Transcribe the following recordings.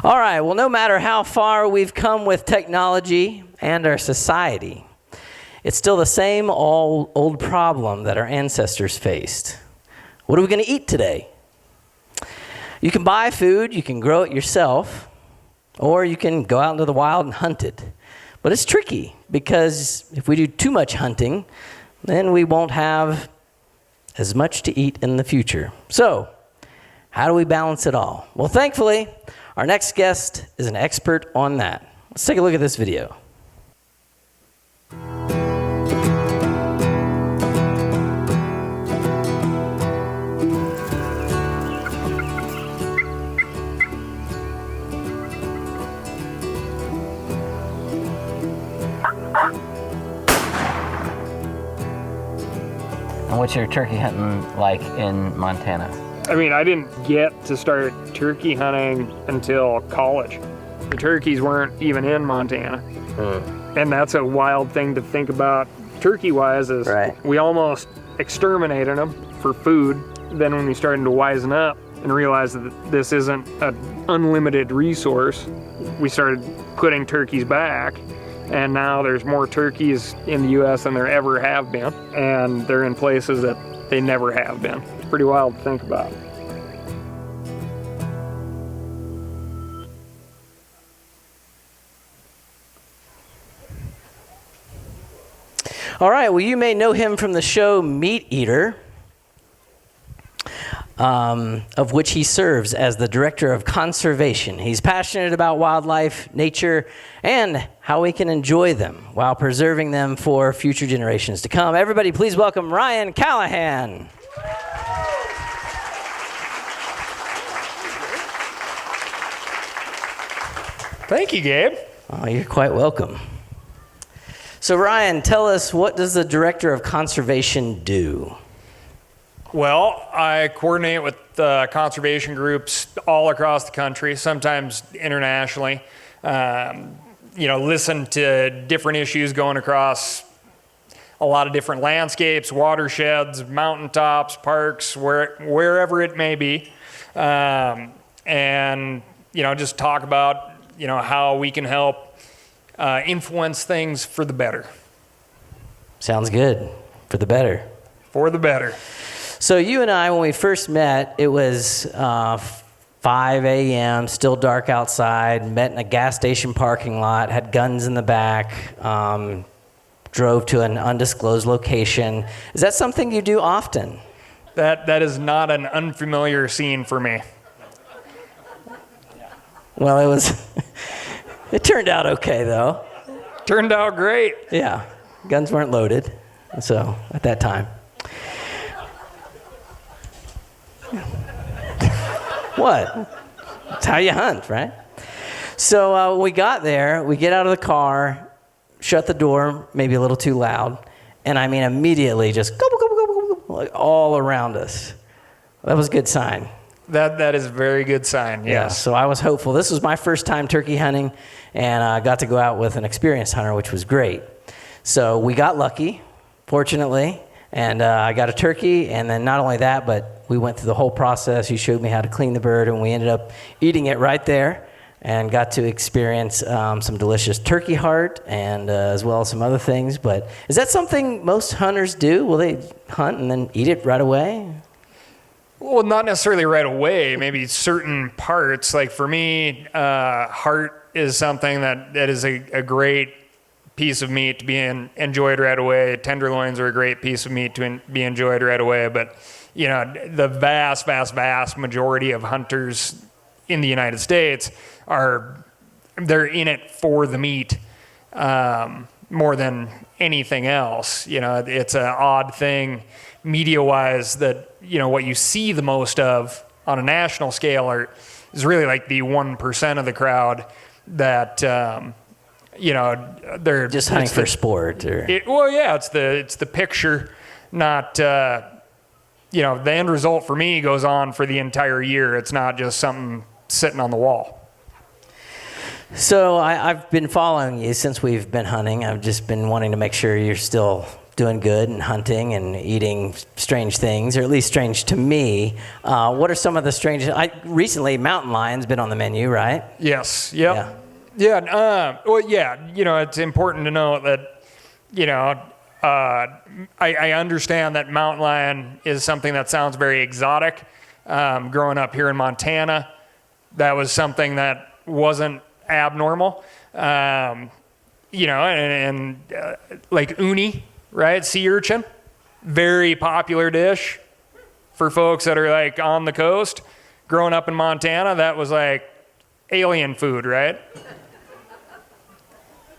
All right, well, no matter how far we've come with technology and our society, it's still the same old problem that our ancestors faced. What are we going to eat today? You can buy food, you can grow it yourself, or you can go out into the wild and hunt it. But it's tricky because if we do too much hunting, then we won't have as much to eat in the future. So, how do we balance it all? Well, thankfully, our next guest is an expert on that. Let's take a look at this video. What's your turkey hunting like in Montana? I mean, I didn't get to start turkey hunting until college. The turkeys weren't even in Montana. And that's a wild thing to think about turkey-wise is we almost exterminated them for food. Then when we started to wisen up and realize that this isn't an unlimited resource, we started putting turkeys back. And now there's more turkeys in the U.S. than there ever have been. And they're in places that they never have been. It's pretty wild to think about. All right, well, you may know him from the show MeatEater, of which he serves as the Director of Conservation. He's passionate about wildlife, nature, and how we can enjoy them while preserving them for future generations to come. Everybody, please welcome Ryan Callaghan. Thank you, Gabe. Oh, you're quite welcome. So Ryan, tell us, what does the Director of Conservation do? Well, I coordinate with conservation groups all across the country, sometimes internationally. Listen to different issues going across a lot of different landscapes, watersheds, mountaintops, parks, wherever it may be. Just talk about, how we can help influence things for the better. Sounds good. For the better. For the better. So you and I, when we first met, it was 5 a.m., still dark outside, met in a gas station parking lot, had guns in the back, drove to an undisclosed location. Is that something you do often? That is not an unfamiliar scene for me. Well, it turned out okay, though. Turned out great. Yeah, guns weren't loaded, so at that time. What? It's how you hunt, right? So we got there, we get out of the car, shut the door, maybe a little too loud, and I mean immediately just like all around us. That was a good sign. That is a very good sign, yes. Yeah, so I was hopeful. This was my first time turkey hunting, and I got to go out with an experienced hunter, which was great. So we got lucky, fortunately, and I got a turkey, and then not only that, but we went through the whole process. He showed me how to clean the bird, and we ended up eating it right there and got to experience some delicious turkey heart and as well as some other things. But is that something most hunters do? Will they hunt and then eat it right away? Well, not necessarily right away. Maybe certain parts. Like for me, heart is something that is a great piece of meat to be enjoyed right away. Tenderloins are a great piece of meat to be enjoyed right away. But the vast majority of hunters in the United States they're in it for the meat more than anything else. It's an odd thing media-wise that what you see the most of on a national scale is really like the 1% of the crowd that they're just hunting for sport. It's the picture, not the end result for me goes on for the entire year. It's not just something sitting on the wall. So I've been following you since we've been hunting. I've just been wanting to make sure you're still doing good and hunting and eating strange things, or at least strange to me. What are some of the strangest? Recently, mountain lion's been on the menu, right? Yes. Yep. Yeah. Well, yeah. It's important to know that, I understand that mountain lion is something that sounds very exotic. Growing up here in Montana, that was something that wasn't abnormal. Like uni, right? Sea urchin, very popular dish for folks that are like on the coast. Growing up in Montana, that was like alien food, right?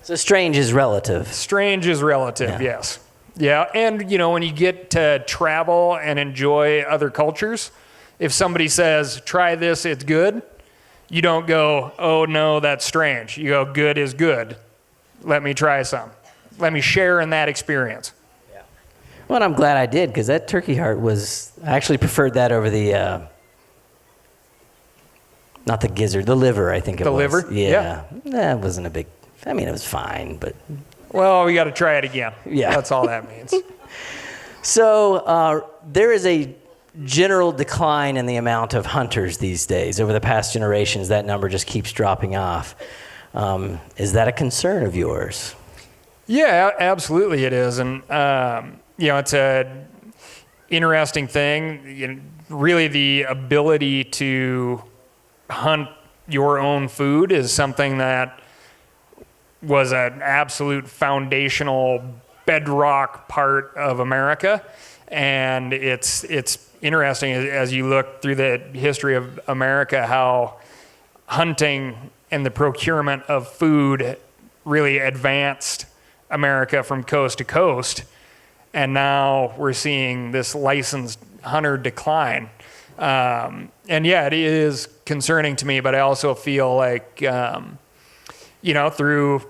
So strange is relative. Strange is relative, yes. Yeah, and when you get to travel and enjoy other cultures, if somebody says, try this, it's good, you don't go, oh no, that's strange. You go, good is good. Let me try some. Let me share in that experience. Yeah. Well, I'm glad I did, because that turkey heart I actually preferred that over the, not the gizzard, the liver, I think it was. The liver? Yeah. That wasn't a big, it was fine, but. Well, we got to try it again. Yeah. That's all that means. So there is a general decline in the amount of hunters these days. Over the past generations, that number just keeps dropping off. Is that a concern of yours? Yeah, absolutely it is. And, it's a interesting thing. Really the ability to hunt your own food is something that was an absolute foundational bedrock part of America. And it's interesting as you look through the history of America, how hunting and the procurement of food really advanced America from coast to coast. And now we're seeing this licensed hunter decline. And yeah, it is concerning to me, but I also feel like, through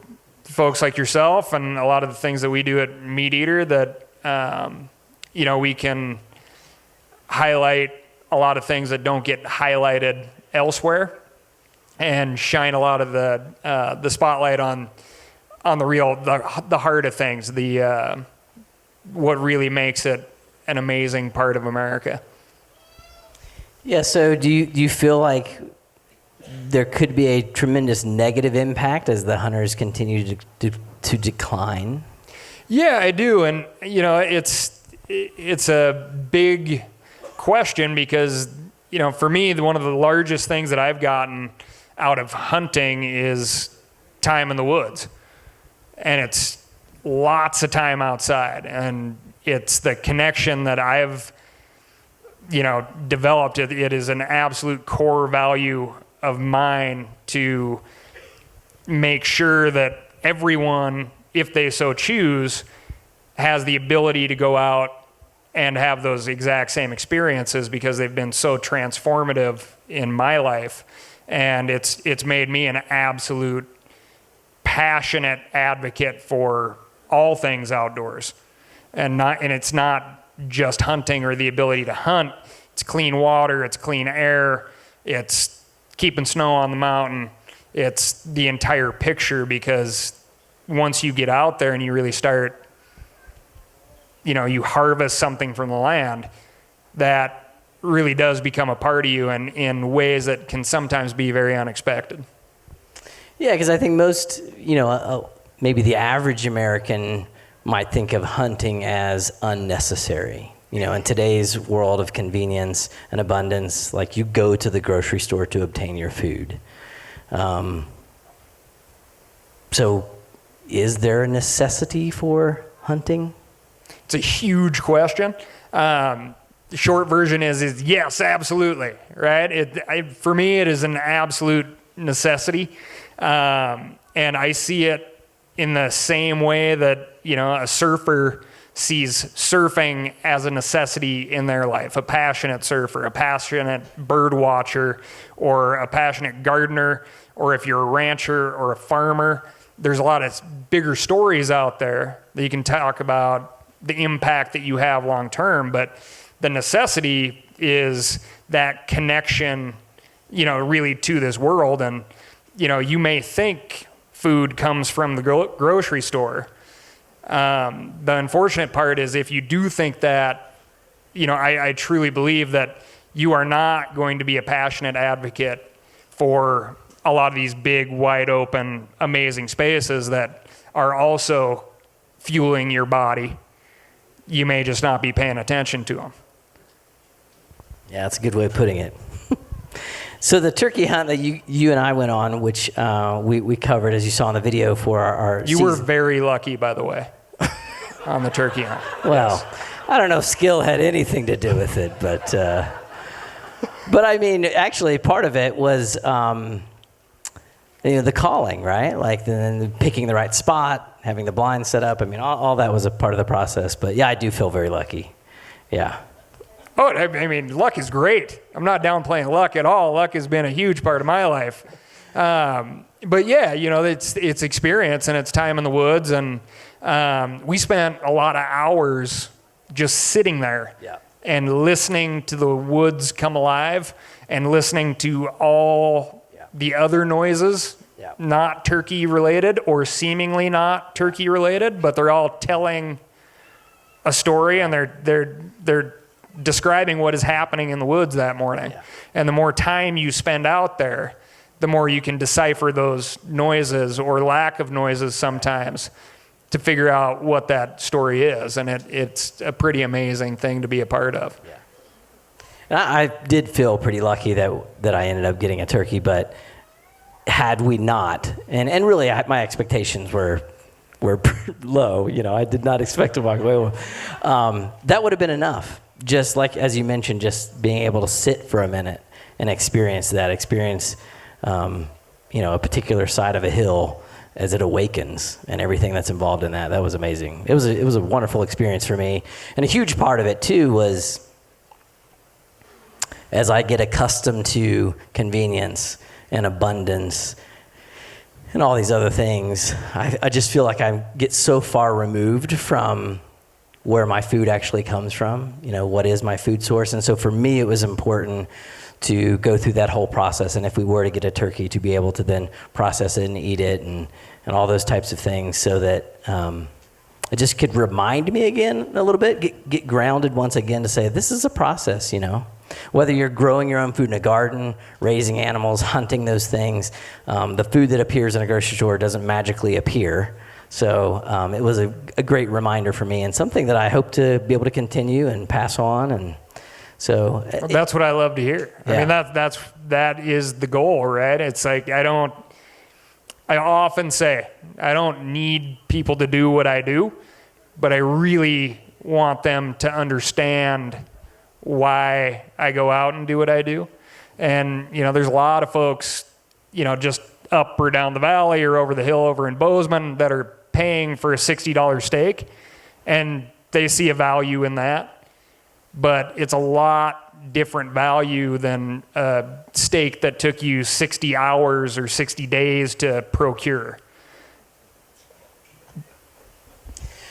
folks like yourself and a lot of the things that we do at MeatEater, that, we can highlight a lot of things that don't get highlighted elsewhere and shine a lot of the spotlight on the heart of things, what really makes it an amazing part of America. Yeah, so do you feel like there could be a tremendous negative impact as the hunters continue to decline? Yeah, I do, and it's a big question because for me, one of the largest things that I've gotten out of hunting is time in the woods, and it's lots of time outside, and it's the connection that I've developed. It is an absolute core value of mine to make sure that everyone, if they so choose, has the ability to go out and have those exact same experiences because they've been so transformative in my life. And it's made me an absolute passionate advocate for all things outdoors. And it's not just hunting or the ability to hunt. It's clean water, it's clean air, it's keeping snow on the mountain. It's the entire picture, because once you get out there and you really start, you harvest something from the land, that really does become a part of you in ways that can sometimes be very unexpected. Yeah, because I think most, maybe the average American might think of hunting as unnecessary. In today's world of convenience and abundance, like you go to the grocery store to obtain your food. So is there a necessity for hunting? It's a huge question. The short version is yes, absolutely, right? For me, it is an absolute necessity. And I see it in the same way that, a surfer sees surfing as a necessity in their life, a passionate surfer, a passionate bird watcher, or a passionate gardener, or if you're a rancher or a farmer. There's a lot of bigger stories out there that you can talk about the impact that you have long term, but the necessity is that connection, really to this world. And, you may think food comes from the grocery store. The unfortunate part is if you do think that, I truly believe that you are not going to be a passionate advocate for a lot of these big, wide open, amazing spaces that are also fueling your body. You may just not be paying attention to them. Yeah, that's a good way of putting it. So the turkey hunt that you and I went on, which we covered, as you saw in the video, for our You season. were very lucky, by the way, on the turkey hunt. Well, I don't know if skill had anything to do with it, but I mean, actually, part of it was the calling, right? Like the picking the right spot, having the blind set up. I mean, all that was a part of the process. But yeah, I do feel very lucky. Yeah. Oh, I mean, luck is great. I'm not downplaying luck at all. Luck has been a huge part of my life. But yeah, it's experience and it's time in the woods. And we spent a lot of hours just sitting there and listening to the woods come alive and listening to all the other noises, not turkey related or seemingly not turkey related, but they're all telling a story and they're describing what is happening in the woods that morning. Yeah. And the more time you spend out there, the more you can decipher those noises or lack of noises sometimes to figure out what that story is. And it's a pretty amazing thing to be a part of. Yeah. And I did feel pretty lucky that I ended up getting a turkey, but had we not, and really my expectations were low, I did not expect to walk away with, that would have been enough. Just like, as you mentioned, just being able to sit for a minute and experience a particular side of a hill as it awakens and everything that's involved in that. That was amazing. It was a wonderful experience for me. And a huge part of it, too, was as I get accustomed to convenience and abundance and all these other things, I just feel like I get so far removed from where my food actually comes from, what is my food source. And so for me, it was important to go through that whole process. And if we were to get a turkey, to be able to then process it and eat it and all those types of things, so that it just could remind me again a little bit, get grounded once again to say, this is a process, Whether you're growing your own food in a garden, raising animals, hunting those things, the food that appears in a grocery store doesn't magically appear. So it was a great reminder for me and something that I hope to be able to continue and pass on. And so that's what I love to hear. Yeah. I mean, that is the goal, right? It's like, I often say, I don't need people to do what I do, but I really want them to understand why I go out and do what I do. And, there's a lot of folks, just up or down the valley or over the hill over in Bozeman that are paying for a $60 steak, and they see a value in that. But it's a lot different value than a steak that took you 60 hours or 60 days to procure.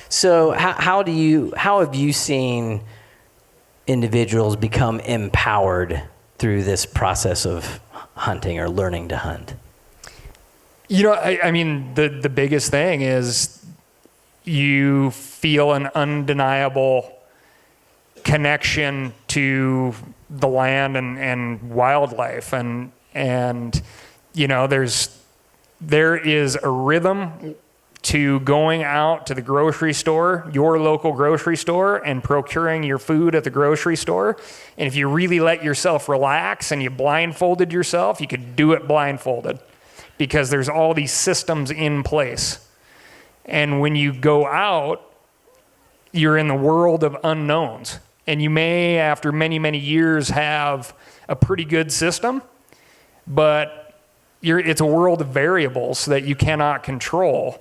So how have you seen individuals become empowered through this process of hunting or learning to hunt? I mean, the biggest thing is you feel an undeniable connection to the land and wildlife. And there is a rhythm to going out to the grocery store, your local grocery store, and procuring your food at the grocery store. And if you really let yourself relax and you blindfolded yourself, you could do it blindfolded, because there's all these systems in place. And when you go out, you're in the world of unknowns. And you may, after many, many years, have a pretty good system, but it's a world of variables that you cannot control.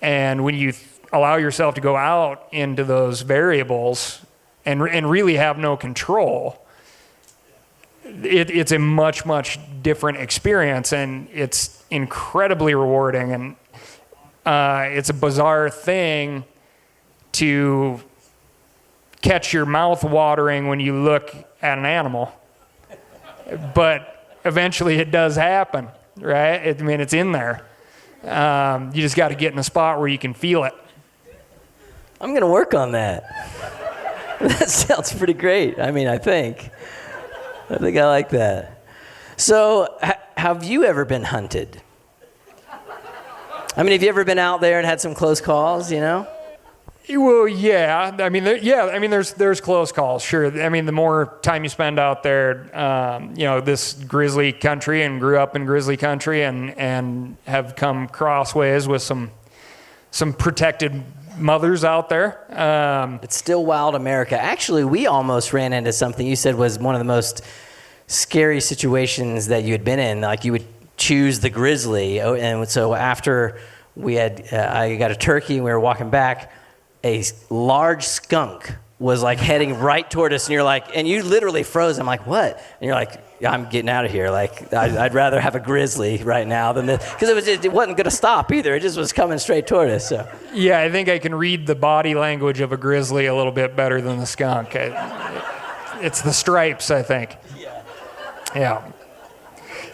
And when you allow yourself to go out into those variables and really have no control, it's a much, much different experience, and it's incredibly rewarding. And it's a bizarre thing to catch your mouth watering when you look at an animal, but eventually it does happen, right? It's in there. You just got to get in a spot where you can feel it. I'm going to work on that. That sounds pretty great. I mean, I think I like that. So, have you ever been hunted? I mean, have you ever been out there and had some close calls, you know? Well, yeah. I mean, there's close calls, sure. I mean, the more time you spend out there, you know, this grizzly country, and grew up in grizzly country, and have come crossways with some protected mothers out there. It's still wild America. Actually, we almost ran into something you said was one of the most scary situations that you had been in. Like, you would choose the grizzly, and so after we had, I got a turkey and we were walking back, a large skunk was like heading right toward us, and you're like, and you literally froze. I'm like, what? And you're like, yeah, I'm getting out of here. Like, I'd rather have a grizzly right now than this, because it wasn't going to stop either. It just was coming straight toward us. So. Yeah, I think I can read the body language of a grizzly a little bit better than the skunk. It's the stripes, I think. Yeah.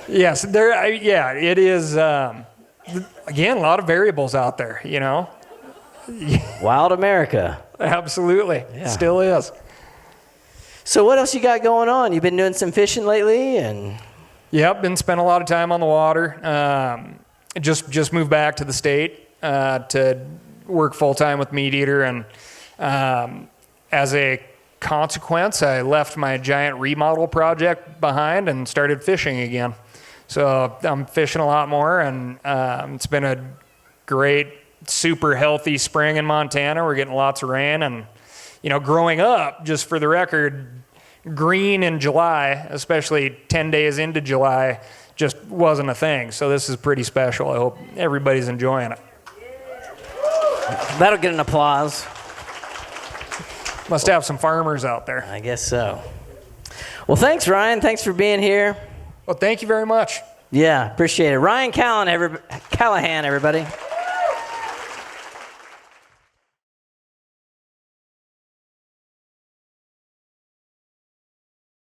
Yes, it is. Again, a lot of variables out there, you know. Wild America. Absolutely. Yeah. Still is. So what else you got going on? You've been doing some fishing lately, and Yep, been spending a lot of time on the water. Just moved back to the state to work full time with MeatEater, and as a consequence, I left my giant remodel project behind and started fishing again. So I'm fishing a lot more, and it's been a great, super healthy spring in Montana. We're getting lots of rain, and you know, growing up, just for the record, green in July, especially 10 days into July, just wasn't a thing. So this is pretty special. I hope everybody's enjoying it. that'll get an applause. Must have some farmers out there. I guess so. Well, thanks, Ryan. Thanks for being here. Well, thank you very much. Yeah, appreciate it. Ryan Callaghan, everybody.